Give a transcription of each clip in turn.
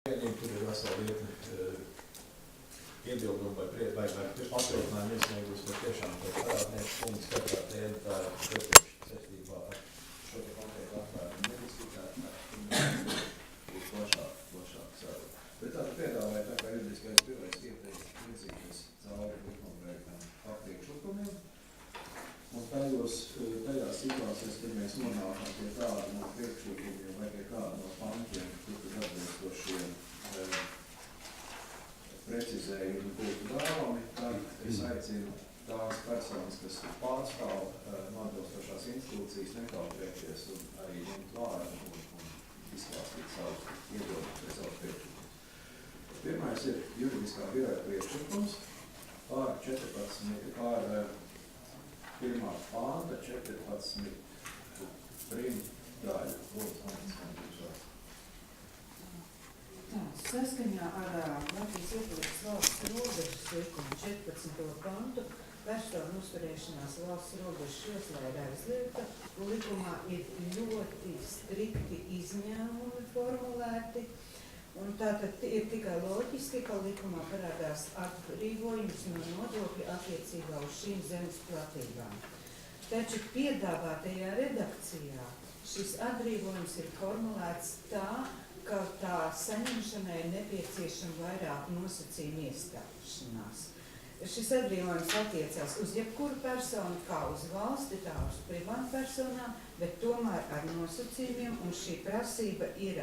Tur ir vesela virkne iebildumu vai papildinājumu iesniegus, bet tiešām tas parādnieks punkts katrā tēma tā iepriekš saistībā ar šo te konkrētu apvērumu nediskutēt, ir plašāk savu. Bet tātad piedāvāja tā kā juridiskais birojas ieteikt virzīties cauri likumprojektam priekšlikumiem. Un tajās situācijās, kad mēs nonākam pie tāda no priekšlikumiem vai pie kāda no pantiem, kur tad atbilstošie precizējumi būtu dāvami, tad es aicinu tās personas, kas pārstāv atbilstošās institūcijas, nekautrēties un arī ņemt vārdu un izklāstīt savus iebildumus vai savus priekšlikumus. Pirmais ir juridiskā biroja priekšlikums pār 14, pār pirmā pānta 14 daļu. Tā, saskaņā ar Latvijas iekļūtas valsts robežas likumu 14. pantu personu uzturēšanās valsts robežas joslā ir aizliegta. Likumā ir ļoti strikti izņēmumi formulēti. Un tātad ir tikai loģiski, ka likumā parādās atbrīvojums no nodokļa attiecībā uz šīm zemes platībām. Taču piedāvātajā redakcijā šis atbrīvojums ir formulēts tā, ka tā saņemšanai ir nepieciešama vairāk nosacījumu iestāšanās. Šis atbrīvojums attiecās uz jebkuru personu, kā uz valsti, tā uz privātpersonām, bet tomēr ar nosacījumiem, un šī prasība ir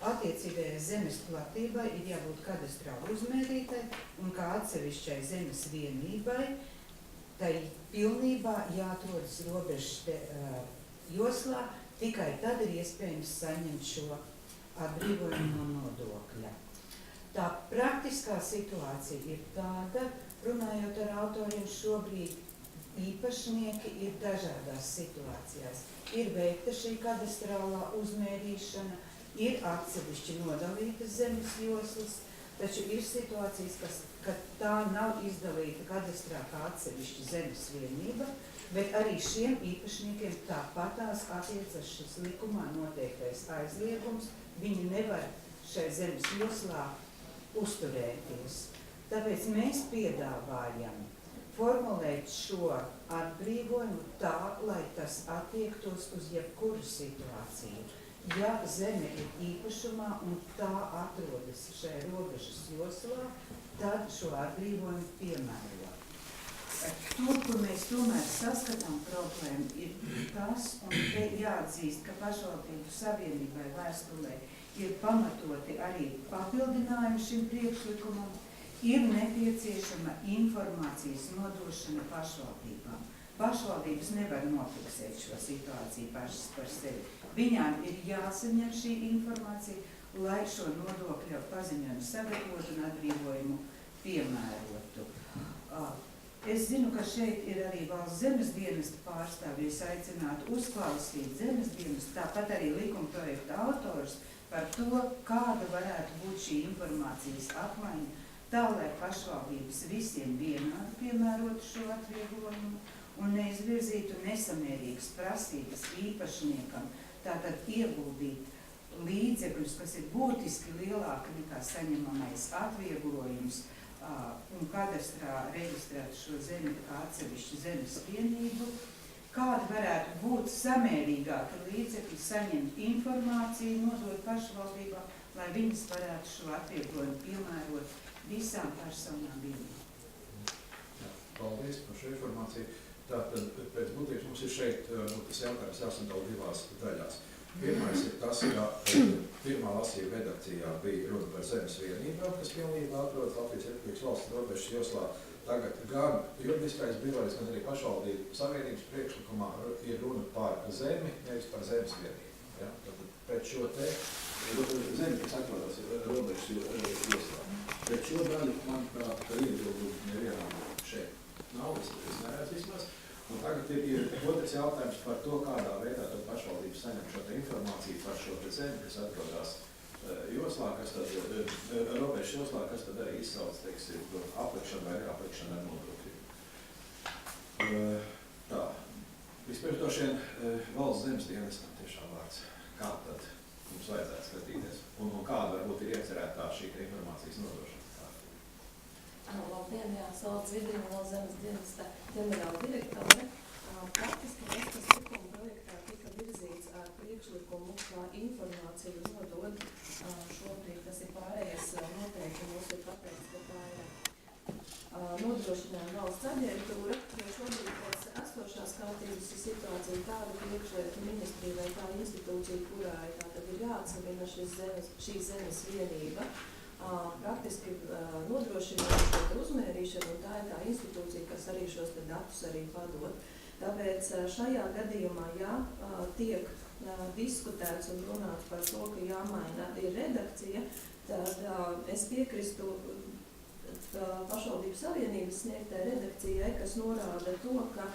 attiecīgajai zemes platībai ir jābūt kadastrāli uzmērītai un kā atsevišķai zemes vienībai, tai pilnībā jāatrodas robežas joslā, tikai tad ir iespējams saņemt šo atbrīvojumu no nodokļa. Tā praktiskā situācija ir tāda, runājot ar autoriem šobrīd, īpašnieki ir dažādās situācijās. Ir veikta šī kadastrālā uzmērīšana, ir atsevišķi nodalītas zemes joslas, taču ir situācijas, kad tā nav izdalīta kadastrā kā atsevišķa zemes vienība, bet arī šiem īpašniekiem tāpatās attiecas šis likumā noteiktais aizliegums, viņi nevar šai zemes joslā uzturēties. Tāpēc mēs piedāvājam formulēt šo atbrīvojumu tā, lai tas attiektos uz jebkuru situāciju. Ja zeme ir īpašumā un tā atrodas šai robežas joslā, tad šo atbrīvojumu piemēro. Tur, kur mēs tomēr saskatām problēmu, ir tas, un te jāatzīst, ka pašvaldību savienībai vēstulē ir pamatoti arī papildinājumi šim priekšlikumam, ir nepieciešama informācijas nodošana pašvaldībām. Pašvaldības nevar nofiksēt šo situāciju pašas par sevi. Viņām ir jāsaņem šī informācija, lai šo nodokļu paziņojumu sagatavotu un atbrīvojumu piemērotu. Es zinu, ka šeit ir arī valsts zemes dienesta pārstāvji, es aicinātu uzklausīt zemes dienestu, tāpat arī likumprojekta autors par to, kāda varētu būt šī informācijas apmaiņa, tā, lai pašvaldības visiem vienādi piemērotu šo atvieglojumu un neizvirzītu nesamērīgas prasības īpašniekam, tātad ieguldīt līdzekļus, kas ir būtiski lielāki nekā saņemamais atvieglojums un kadastrā reģistrēt šo zemi kā atsevišķu zemes vienību, kāda varētu būt samērīgāka līdzekļi saņemt informāciju, nodot pašvaldībām, lai viņas varētu šo atvieglojumu piemērot visām personām vienīgi. Paldies par šo informāciju. Tātad pēc būtības mums ir šeit tas jautājums jāsadala divās daļās. Pirmais ir tas, ka pirmā lasījuma redakcijā bija runa par zemes vienībām, kas pilnībā atrodas Latvijas Republikas valsts robežas joslā. Tagad gan juridiskais birojs, gan arī pašvaldību savienības priekšlikumā ir runa par zemi, nevis par zemes vienību. Ja? Tātad pēc šo te zemi, kas atrodas robežas joslā. Pēc šo daļu, manuprāt, ka iebildumi nevienām šeit nav, es neredzu vismaz. Un tagad ir otrs jautājums par to, kādā veidā tad pašvaldības saņem šo te informāciju par šo te zemi, kas atrodas joslā, kas tad robežas joslā, kas tad arī izsauc, teiksim, aplikšanu vai neaplikšanu ar nodokļiem. Tā. Vispirms to šiem valsts zemes dienestam tiešām vārds. Kā tad mums vajadzētu skatīties? Un kāda varbūt ir iecerētā šī informācijas nodrošināšanas kārtība? Labdien, jā, Valsts Vidrina Valsts zemes dienesta ģenerāla direktore. Praktiski tas likuma projektā tika virzīts ar priekšlikumu, kā informāciju nodod. Šobrīd tas ir pārējais noteikti, mums ir pateikts, ka tā ir nodrošinājuma valsts aģentūra, jo šobrīd pēc esošās kārtības situācija tāda, ka iekšlietu ministrija vai tā institūcija, kurā tātad ir jāatsamina šī zemes vienība, praktiski nodrošina šo uzmērīšanu, un tā ir tā institūcija, kas arī šos datus arī padod. Tāpēc šajā gadījumā, ja tiek diskutēts un runāts par to, ka jāmaina ir redakcija, tad es piekristu pašvaldības savienības sniegtai redakcijai, kas norāda to, ka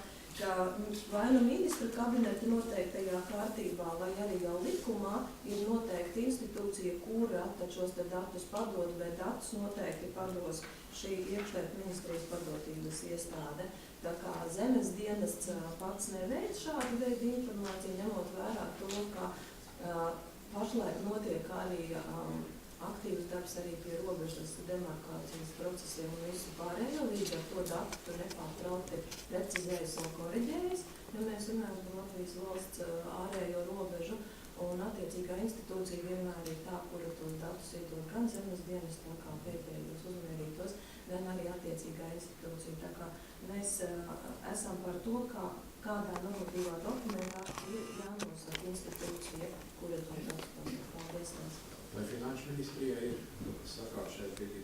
vai nu ministru kabineta noteiktajā kārtībā, vai arī jau likumā ir noteikti institūcija, kura tad šos datus padod, bet datus noteikti pados šī iekšlietu ministrijas padotības iestāde. Tā kā zemes dienests pats neveic šādu veidu informāciju, ņemot vērā to, ka pašlaik notiek arī aktīvs darbs arī pie robežas demarkācijas procesiem un visu pārējo, līdz ar to datu nepārtraukti precizējas un koriģējas, ja mēs runājam par Latvijas valsts ārējo robežu, un attiecīgā institūcija vienmēr ir tā, kura tos datus iedod gan zemes dienestā, kā pēdējos uzmērītos, gan arī attiecīgā institūcija. Tā kā mēs esam par to, kādā normatīvā dokumentā ir jānosaka institūcija, kura to datus padod. Paldies! Vai Finanšu ministrijai ir, kas sakāt šeit bija?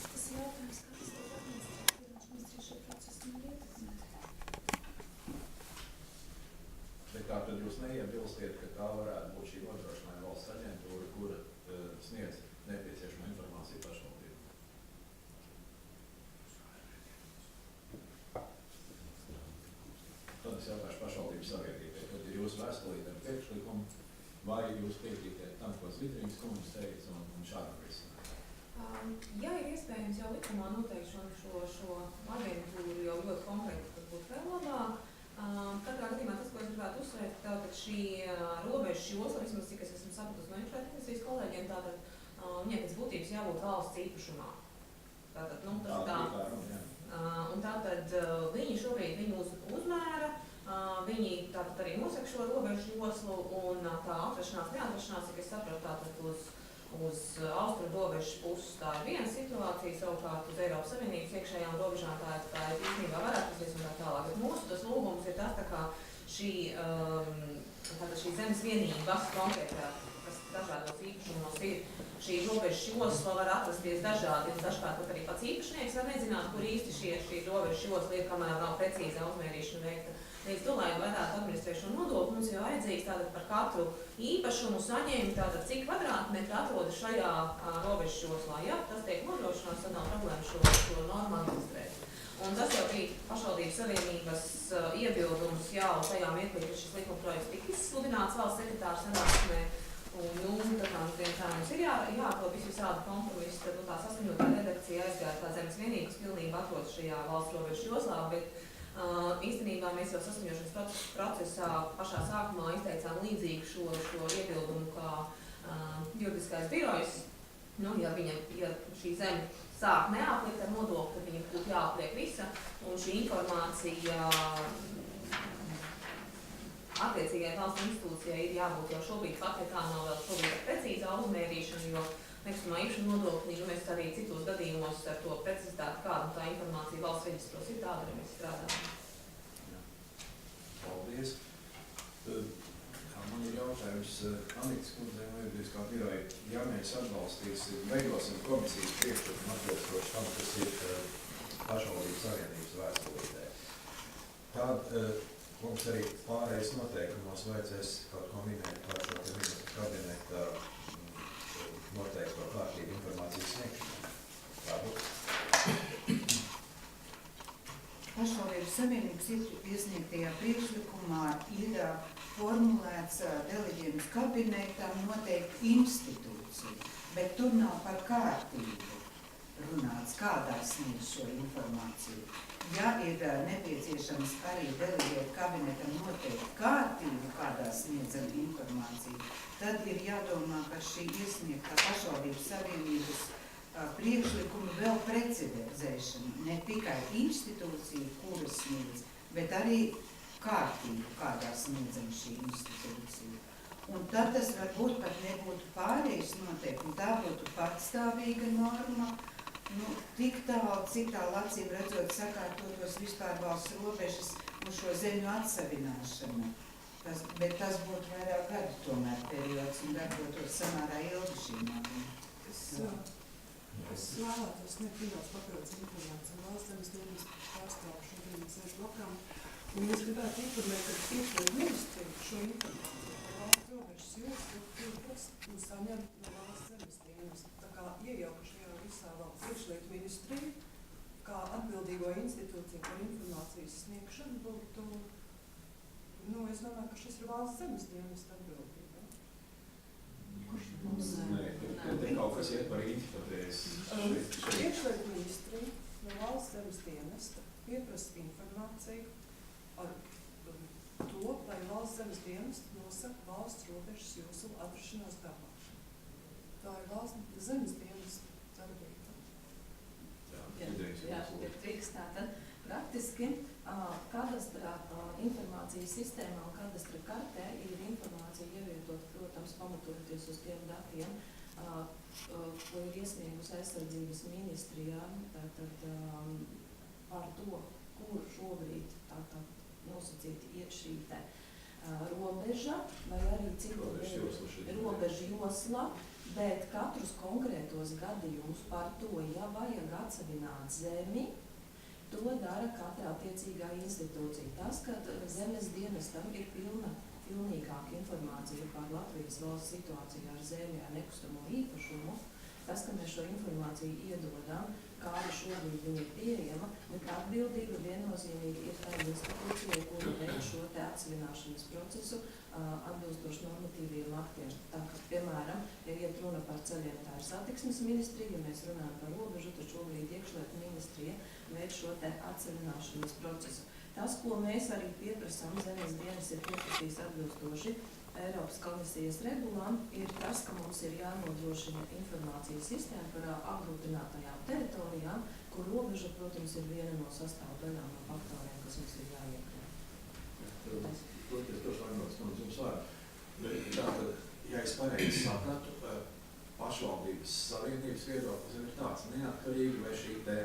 Tas jautājums, kā tas tiek administrēts, Finanšu ministrija šeit procesu nav ietekmēt. Bet tā tad jūs neiebilstiet, ka tā varētu būt šī nodrošinājuma valsts aģentūra, kura sniedz nepieciešamo informāciju pašvaldību? Tad es jautāšu pašvaldības savienībai. Tad ir jūsu vēstulīte ar priekšlikumu, vai jūs piekrītiet tam, ko Zvidrīnas kundze teica, un šādu risinājumu? Ja ir iespējams jau likumā noteikt šo aģentūru jau ļoti konkrēti, tad būtu vēl labāk. Katrā gadījumā tas, ko es gribētu uzsvērt, tātad šī robežas josla, vismaz cik es esmu sapratusi no iekšlietu ministrijas kolēģiem, tātad viņai pēc būtības jābūt valsts īpašumā. Tātad, tas ir tā. Un tātad viņi šobrīd viņu uzmēra, viņi tātad arī nosaka šo robežu joslu, un tā atrašanās, neatrašanās, cik es saprotu, tātad uz austrumu robežas puses tā ir viena situācija, savukārt uz Eiropas Savienības iekšējām robežām tā ir īstenībā varētu uzlies un tā tālāk. Bet mūsu tas lūgums ir tas, tā kā šī zemes vienības konkrētā, kas dažādos īpašumos ir, šī robežas josla var atrasties dažādi, un dažkārt pat arī pats īpašnieks var nezināt, kur īsti šī robežas josla ir, kamēr nav precīza uzmērīšana veikta. Līdz to, lai varētu administrēt šo nodokli, mums jau vajadzīgs tātad par katru īpašumu saņemt, tātad cik kvadrātmetri atrodas šajā robežas joslā. Ja tas tiek nodrošināts, tad nav problēma šo normu administrēt. Un tas jau bija pašvaldības savienības iebildums jau tajā mirklī, ka šis likumprojekts tika izsludināts valsts sekretāra sanāksmē. Un tā kā mums ir jāatrod visādi kompromisi, tad tā saskaņotā redakcija aizgāja tā zemes vienības pilnībā atrodas šajā valsts robežas joslā, bet īstenībā mēs jau saskaņošanas procesā pašā sākumā izteicām līdzīgu šo iebildumu kā juridiskais birojs. Ja šī zeme sāk neaplikt ar nodokli, tad viņa būtu jāapliek visa, un šī informācija attiecīgai valsts institūcijai ir jābūt jau šobrīd fakti, tā nav vēl šobrīd precīzā uzmērīšana, jo nekustamā īpašuma nodokļi, mēs arī citos gadījumos ar to precizitāti, kāda tā informācija valsts reģistros ir, tāda arī mēs strādājam. Paldies. Man ir jautājums Anitas kundzei un juridiskā biroja. Ja mēs atbalstīsim, veidosim komisijas priekšlikumu atbilstoši tam, kas ir pašvaldības savienības vēstulītē, tad mums arī pārējais noteikumos vajadzēs kaut ko minēt par šo ministru kabineta noteikto kārtību informācijas sniegšanu. Tābūt. Pašvaldības savienības iesniegtajā priekšlikumā ir formulēts deleģējums kabinetam noteikti institūcija, bet tur nav par kārtību. runāts, kādā sniedz šo informāciju. Ja ir nepieciešams arī deleģēt kabinetam noteikti kārtību, kādā sniedzam informāciju, tad ir jādomā par šī iesniegtā pašvaldības savienības priekšlikuma vēl precizēšanu, ne tikai institūcija, kuras sniedz, bet arī kārtību, kādā sniedzam šī institūcija. Un tad tas varbūt pat nebūtu pārējais noteikti, tā būtu patstāvīga norma, tik tālu, cik tālu acīm redzot sakārtotos vispār valsts robežas un šo zeļu atsavināšanu. Bet tas būtu vairāk gadu tomēr periods un darbotos samērā ilgi šī norma. Es vēlētos sniegt nedaudz papildus informāciju. Valsts zemes dienas pārstāvu šodien sēž blakām. Un es gribētu informēt, ka iekšļietu ministrija šo informāciju par valsts robežas joslu saņem no valsts zemes dienas. Tā kā iejauka šajā visā valsts iekšļietu ministrija, kā atbildīgo institūciju par informācijas sniegšanu būtu, es domāju, ka šis ir valsts zemes dienas atbildība. Nē, te kaut kas iet par interpretēs. Iekšļietu ministrija no valsts zemes dienesta pieprasa informāciju ar to, lai valsts zemes dienesta nosaka valsts robežas joslu atrašanās dabā. Tā ir valsts zemes dienesta darbība. Jā, prieks tātad. Praktiski kadastrā informācijas sistēmā un kadastra kartē ir informācija ievietot, protams, pamatoties uz tiem datiem, ko ir iesniegusi aizsardzības ministrijā, tātad par to, kur šobrīd tātad nosacīti iet šī te robeža vai arī citu robežu josla, bet katrus konkrētos gadījumus par to, ja vajag atsevināt zemi, to dara katra attiecīgā institūcija. Tas, ka zemes dienestam ir pilnīgāka informācija par Latvijas valsts situāciju ar zemi, ar nekustamo īpašumu, tas, ka mēs šo informāciju iedodam, kāda šobrīd viņa ir pieejama, bet atbildība viennozīmīgi ir tā institūcija, kura veic šo te atsevināšanas procesu atbilstoši normatīviem aktiem. Tā kā, piemēram, ja iet runa par ceļiem, tā ir satiksmes ministrija, ja mēs runājam par robežu, tad šobrīd iekšlietu ministrija veic šo te atsevināšanas procesu. Tas, ko mēs arī pieprasām, zemes dienas ir pieprasījis atbilstoši Eiropas komisijas regulām, ir tas, ka mums ir jānodrošina informācijas sistēma par apgrūtinātajām teritorijām, kur robeža, protams, ir viena no sastāvdaļām no faktoriem, kas mums ir jāiekļauj. Tātad, ja es pareizi sapratu, pašvaldības savienības viedoklis ir tāds neatkarīgi, vai šī te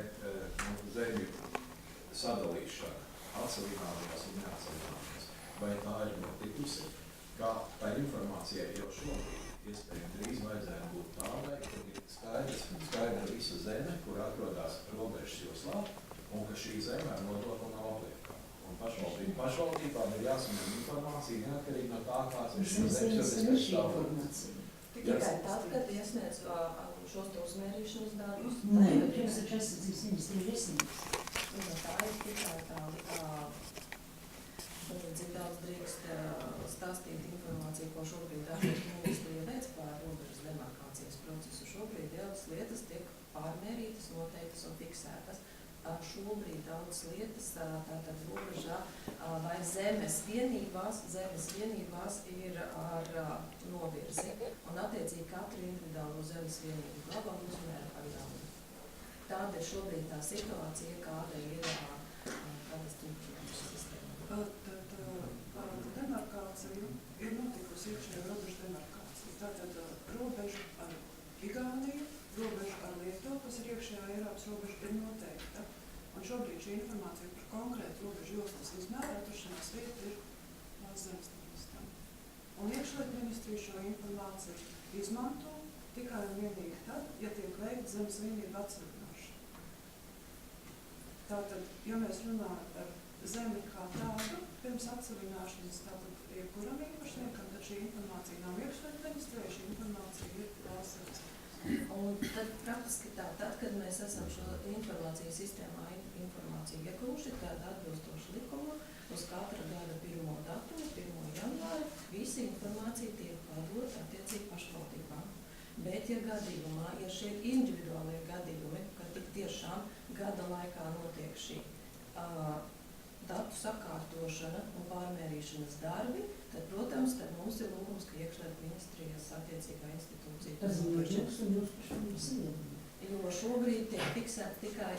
zemju sadalīšana, atsavināšanās un neatsavināšanās, vai tā ir notikusi, ka tā informācija jau šobrīd iespējami drīz vajadzētu būt tādai, ka ir skaidra visa zeme, kur atrodas robežas joslā, un ka šī zeme ar nodokli nav apliekama. Un pašvaldībām ir jāsaņem informācija neatkarīgi no tā, kāds ir šis zemes stāvoklis. Tikai tad, kad iesniedz šos te uzmērīšanas datus. Nē, pirms taču aizsardzības ministrija iesniegs. Tā ir tikai tā, cik daudz drīkst stāstīt informāciju, ko šobrīd ministrija veic par robežas demarkācijas procesu. Šobrīd daudzas lietas tiek pārmērītas, noteiktas un fiksētas. Šobrīd daudz lietas tātad robežā vai zemes vienībās ir ar novirzi. Un attiecīgi katru individuālo zemes vienību glabā uzmēra par daudz. Tāda ir šobrīd tā situācija, kāda ir kadastra informācijas sistēma. Demarkācija ir notikusi iekšējā robežu demarkācija. Tātad robeža ar Igauniju, robeža ar Lietuvu, kas ir iekšējā Eiropas robeža, ir noteikta. Un šobrīd šī informācija par konkrētu robežu joslas izmēru atrašanās vietu ir valsts zemes dienestam. Un iekšlietu ministrija šo informāciju izmanto tikai un vienīgi tad, ja tiek veikta zemes vienība atsevināšana. Tātad, ja mēs runājam par zemi kā tādu, pirms atsevināšanas, tātad jebkuram īpašniekam, tad šī informācija nav iekšlietu ministrijai, šī informācija ir valsts zemes dienestam. Un tad praktiski tā, tad, kad mēs esam šo informācijas sistēmā informāciju iekļūši, tad atbilstoši likumu uz katra gada 1. datumu, 1. janvāri, visa informācija tiek padota attiecīgi pašvaldībām. Bet, ja gadījumā, ja šie individuālie gadījumi, kad tik tiešām gada laikā notiek šī datu sakārtošana un pārmērīšanas darbi, tad, protams, tad mums ir lūgums, ka iekšlietu ministrijas attiecīgā institūcija. Paziņojums un jūs pašam saņemat. Jo šobrīd tiek fiksēta tikai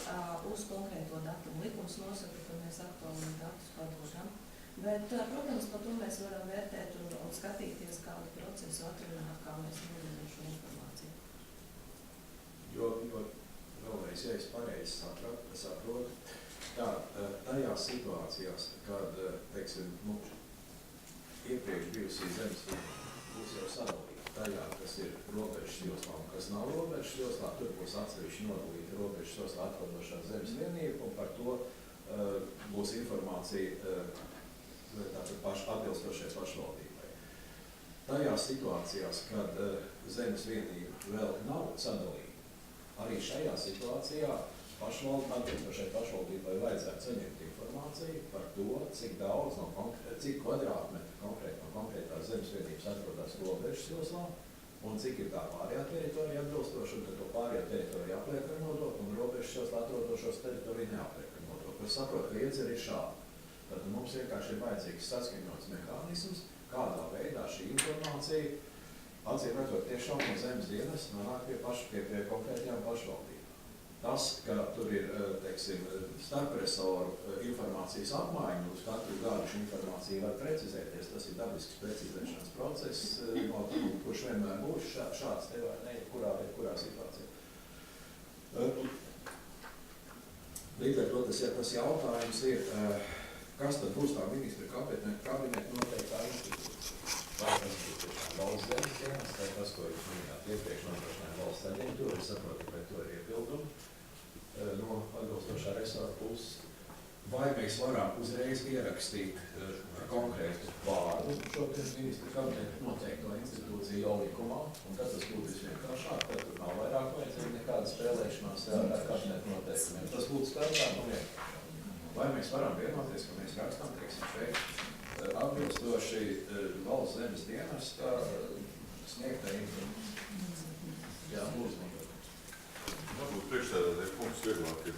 uz konkrēto datumu. Likums nosaka, ka mēs aktuāliem datus padodam. Bet, protams, par to mēs varam vērtēt un skatīties, kādu procesu atrunāt, kā mēs nododam šo informāciju. Jo vēlreiz, ja es pareizi saprotu, tā, tajās situācijās, kad, teiksim, iepriekš bijusī zemes būs jau sadalīta tajā, kas ir robežas joslā un kas nav robežas joslā, tur būs atsevišķi nodalīta robežas joslā atrodošā zemes vienība, un par to būs informācija atbilstošai pašvaldībai. Tajās situācijās, kad zemes vienība vēl nav sadalīta, arī šajā situācijā atbilstošai pašvaldībai vajadzētu saņemt informāciju par to, cik daudz cik kvadrātmetru no konkrētās zemes vienības atrodas robežas joslā un cik ir tā pārējā teritorija atbilstoša, un tad to pārējā teritorija apliek ar nodokli un robežas joslā atrodošos teritoriju neapliek ar nodokli. Es saprotu, ka iedzer ir šādi. Tad mums vienkārši ir vajadzīgs saskaņots mehānisms, kādā veidā šī informācija, acīm redzot, tiešām no zemes dienas nonāk pie konkrētajām pašvaldībām. Tas, ka tur ir, teiksim, starpresoru informācijas apmaiņa, uz katru gadu šī informācija var precizēties, tas ir dabisks precizēšanas process, kurš vienmēr būs šāds te vai ne, kurā situācijā. Līdz ar to tas jautājums ir, kas tad būs tā ministra kabineta noteiktā institūcija? Vai tas būs valsts zemes dienas, vai tas, ko jūs minējāt iepriekš nodrošināja valsts aģentūra, es saprotu, ka to ir iebildumi no atbilstošā resora puses. Vai mēs varam uzreiz ierakstīt konkrētu vārdu šodien ministra kabineta noteikto institūciju jau likumā, un tad tas būtu visvienkāršāk, tad tur nav vairāk vajadzīgi nekāda spēlēšanās ar kabinetu noteikumiem. Tas būtu spēlētāk un vienkāršāk. Vai mēs varam vienoties, ka mēs rakstām, teiksim, šeit atbilstoši valsts zemes dienesta sniegtai informācijai? Jā, lūdzu. Varbūt priekšsēdētāji punkts vieglāk ir.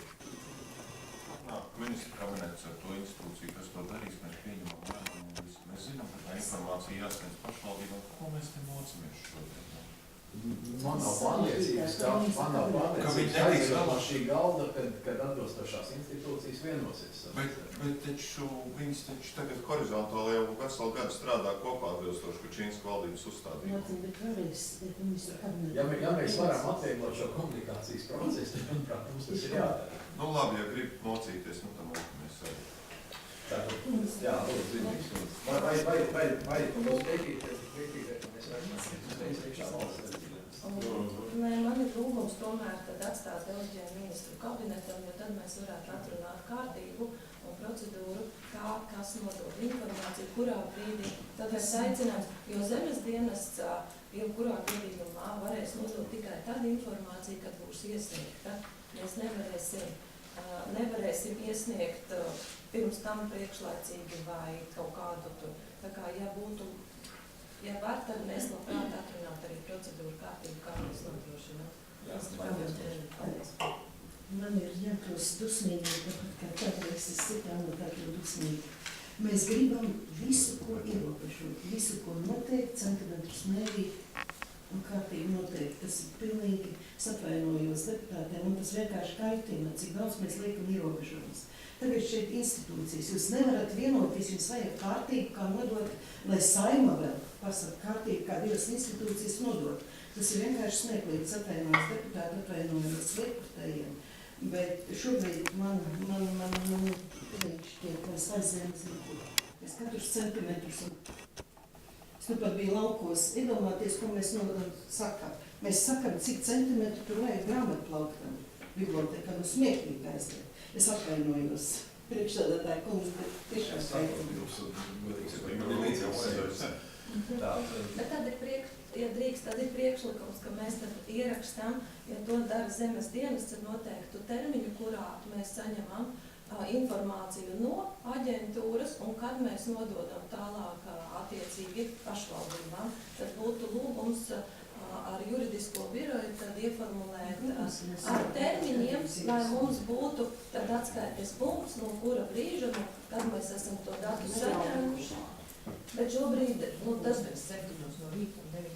Ministra kabinets ar to institūciju, kas to darīs, mēs pieņemam lēmumu. Mēs zinām, ka tā informācija jāsniedz pašvaldībām. Ko mēs te mocamies šodien? Man nav pārliecības, ka viņi no šī galda, kad atbilstošās institūcijas vienosies. Bet taču viņas tagad horizontāli jau veselu gadu strādā kopā atbilstoši Kučīnskas valdības uzstādījumu. Bet vēlreiz, ministra kabineta. Ja mēs varam atvieglot šo komunikācijas procesu, tad, manuprāt, mums tas ir jādara. Nu labi, ja grib mocīties, nu tam mēs arī. Tātad, jā, lūdzu, zinības. Vai mums piekrīties, ka mēs rakstām uzreiz priekšā valsts zemes? Nē, man ir lūgums tomēr tad atstāt deleģējumu ministru kabinetam, jo tad mēs varētu atrunāt kārtību un procedūru, kas nodod informāciju, kurā brīdī. Tad mēs aicinām, jo zemes dienests jebkurā gadījumā varēs nodot tikai tādu informāciju, kad būs iesniegta. Mēs nevarēsim iesniegt pirms tam priekšlaicīgi vai kaut kādu tur. Tā kā, ja var, tad mēs labprāt atrunāt arī procedūru kārtību, kā mēs nodrošinām. Man ir jākļūst dusmīgi, tāpat kā kādreiz es citām un tādu dusmīgi. Mēs gribam visu, ko ierobežot, visu, ko noteikt, centimetrus mērīt un kārtīgi noteikti. Tas ir pilnīgi satvainojos deputātiem, un tas vienkārši kaitina, cik daudz mēs liekam ierobežojumus. Tagad šeit institūcijas, jūs nevarat vienoties, jums vajag kārtību, kā nodot, lai Saima vēl pasaka kārtību, kā divas institūcijas nodot. Tas ir vienkārši smieklīgs, atvainojos deputāti, atvainojos lietotājiem. Bet šobrīd man šķiet, mēs aizējām zināt. Mēs katrus centimetrus un es nu pat biju laukos, iedomāties, ko mēs sakām. Mēs sakām, cik centimetru tur vajag grāmatplauktam bibliotekā, nu smieklīgi aizēj. Es atvainojos priekšsēdētāju kungs, bet tiešām Bet tad ir ja drīkst, tad ir priekšlikums, ka mēs tad ierakstām, ja to dara zemes dienas, tad noteiktu termiņu, kurā mēs saņemam informāciju no aģentūras un kad mēs nododam tālāk attiecīgi pašvaldībām, tad būtu lūgums ar juridisko biroju tad ieformulēt ar termiņiem, lai mums būtu tad atskaites punkts, no kura brīža, kad mēs esam to datu saņēmuši. Bet šobrīd, tas... 7 no rīta un 9.